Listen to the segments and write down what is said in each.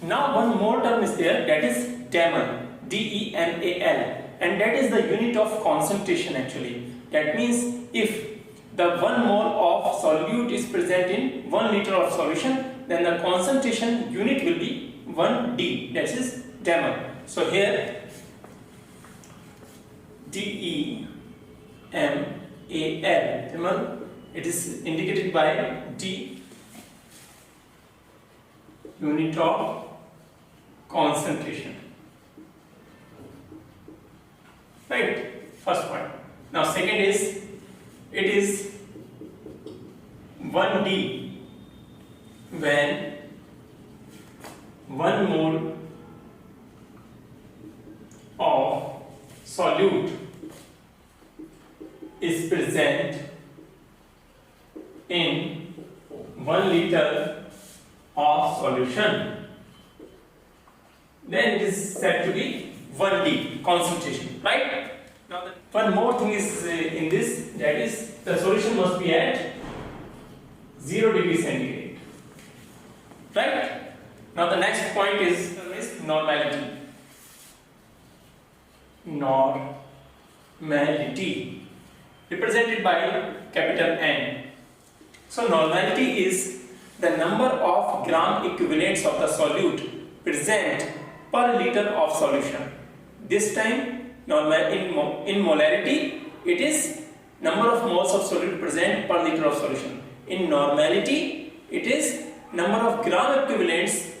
Now one more term is there, that is Demal, DEMAL, and that is the unit of concentration actually. That means if the 1 mole of solute is present in 1 liter of solution, then the concentration unit will be 1D, that is Demal. So here DEMAL, Demal, it is indicated by D, unit of concentration. Right, first point. Now second is, it is 1D when 1 mole of solute is present in 1 liter of solution, then it is said to be 1D concentration, right? Now one more thing is in this, that is the solution must be at 0 degree centigrade, right? Now the next point is normality. Normality represented by capital N. So normality is the number of gram equivalents of the solute present per liter of solution. This time in molarity it is number of moles of solute present per liter of solution. In normality it is number of gram equivalents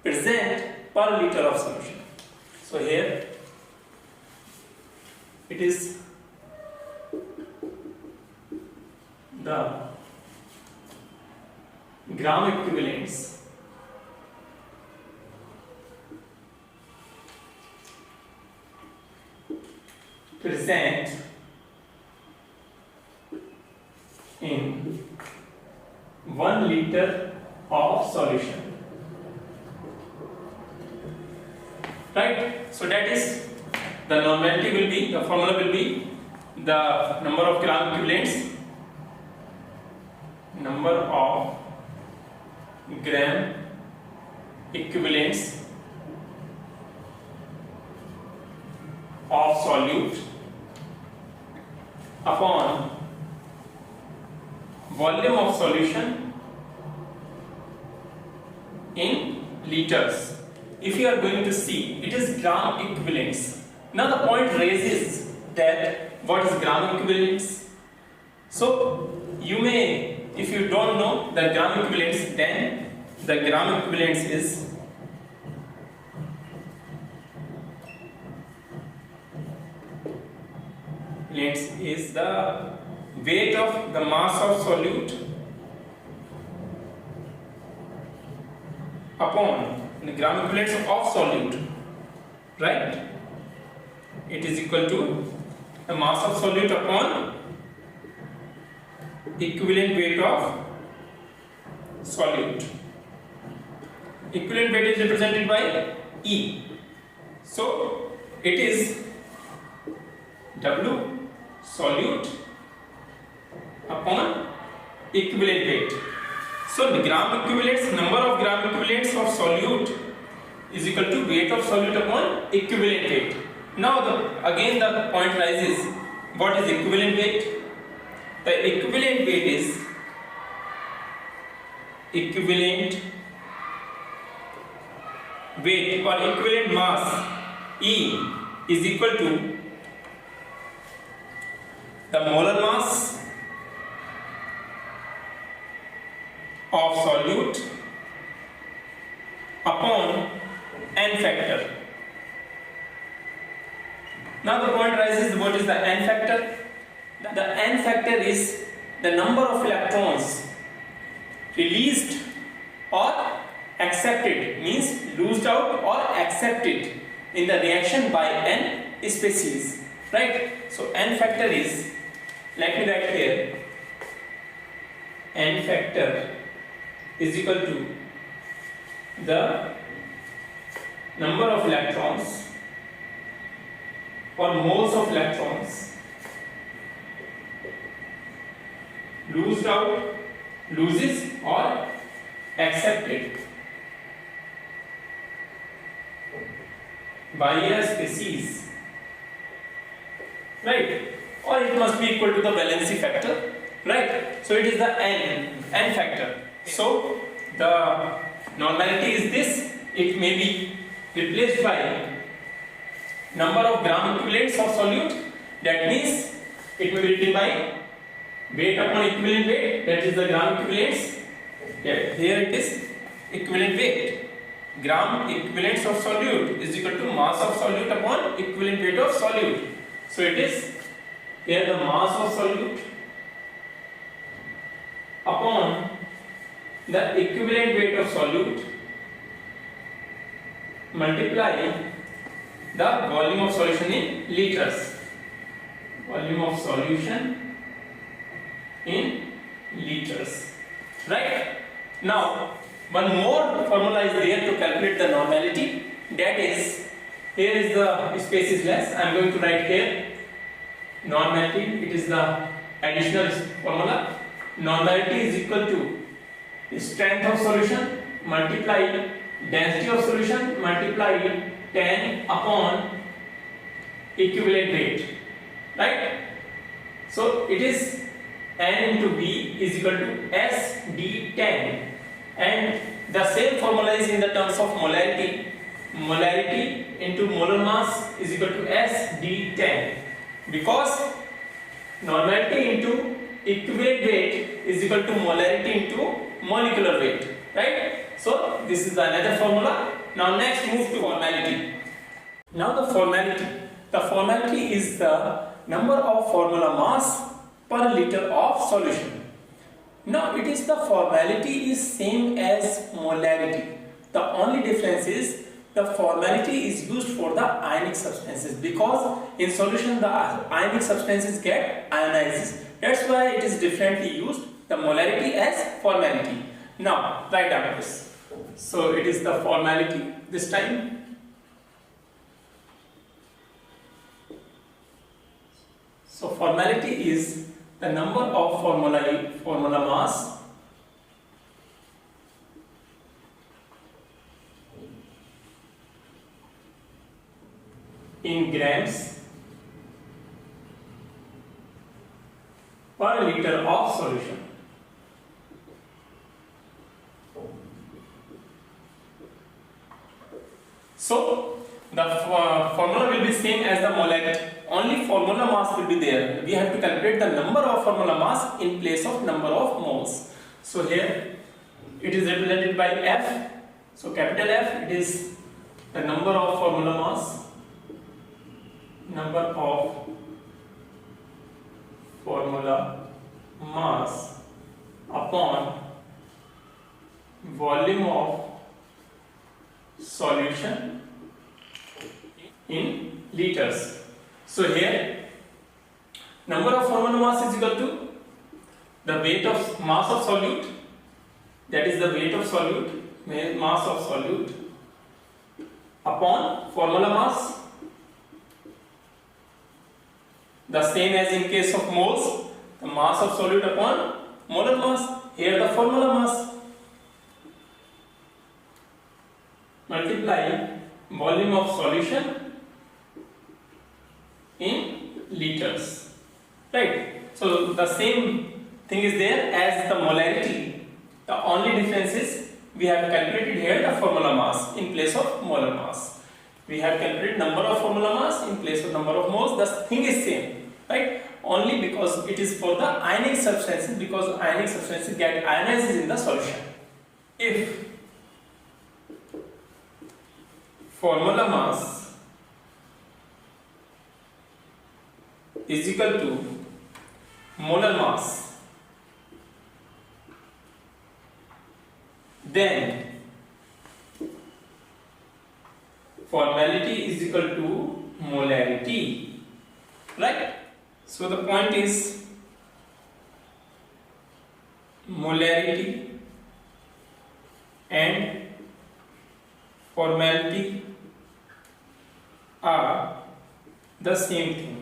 present per liter of solution. So here it is the gram equivalents present in 1 liter of solution, right? So that is the normality will be, the formula will be the number of gram equivalents, number of gram equivalents of solute upon volume of solution in liters. If you are going to see, it is gram equivalents. Now the point raises that what is gram equivalents? So you may, if you don't know the gram equivalents, then the gram equivalents is the weight of the mass of solute upon the gram equivalents of solute, right? It is equal to the mass of solute upon equivalent weight of solute. Equivalent weight is represented by E. So it is W solute upon equivalent weight. So the gram equivalents, number of gram equivalents of solute is equal to weight of solute upon equivalent weight. Now again the point rises, what is equivalent weight? The equivalent weight is equivalent weight or equivalent mass E is equal to the molar mass of solute upon n factor. Now the point rises, what is the n factor? The n factor is the number of electrons released or accepted, means loosed out or accepted in the reaction by n species, right? So n factor is, let me write here, n factor is equal to the number of electrons or moles of electrons loosed out, loses or accepted by a species, right? Or it must be equal to the valency factor, right? So it is the n factor. So the normality is this. It may be replaced by number of gram equivalents of solute. That means it may be written by weight upon equivalent weight. That is the gram equivalents. Yeah, here it is equivalent weight. Gram equivalents of solute is equal to mass of solute upon equivalent weight of solute. So it is here the mass of solute upon the equivalent weight of solute multiply the volume of solution in liters. Volume of solution in liters. Right? Now, one more formula is there to calculate the normality. That is, here is the space is less. I am going to write here normality. It is the additional formula. Normality is equal to strength of solution multiply density of solution multiply 10 upon equivalent weight, right? So it is N into V is equal to SD10, and the same formula is in the terms of molarity. Molarity into molar mass is equal to SD10, because normality into equivalent weight is equal to molarity into molecular weight, right? So this is another formula. Now next move to formality. Now the formality. The formality is the number of formula mass per liter of solution. Now it is the formality is same as molarity. The only difference is the formality is used for the ionic substances, because in solution the ionic substances get ionized. That's why it is differently used, the molarity as formality. Now write down this. So it is the formality this time. So formality is the number of formula mass in grams per liter of solution. So the formula will be same as the molarity. Only formula mass will be there. We have to calculate the number of formula mass in place of number of moles. So here it is represented by F. So capital F, it is the number of formula mass. Number of formula mass upon volume of solution in liters. So here number of formula mass is equal to the weight of mass of solute, that is the weight of solute, mass of solute upon formula mass, the same as in case of moles, the mass of solute upon molar mass. Here the formula mass multiply volume of solution in liters, right? So the same thing is there as the molarity. The only difference is we have calculated here the formula mass in place of molar mass. We have calculated number of formula mass in place of number of moles. The thing is same, right? Only because it is for the ionic substances, because ionic substances get ionized in the solution. If formula mass is equal to molar mass, then formality is equal to molarity, right? So the point is molarity and formality are the same thing.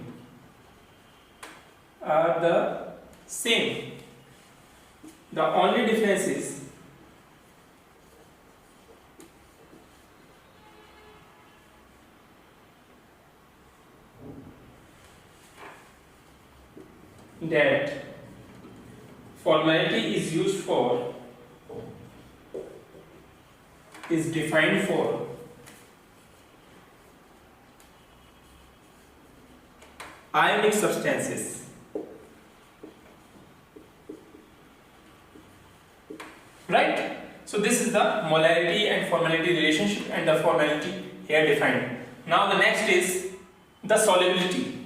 The only difference is that formality is used for is defined for ionic substances. Right? So this is the molarity and formality relationship, and the formality here defined. Now the next is the solubility.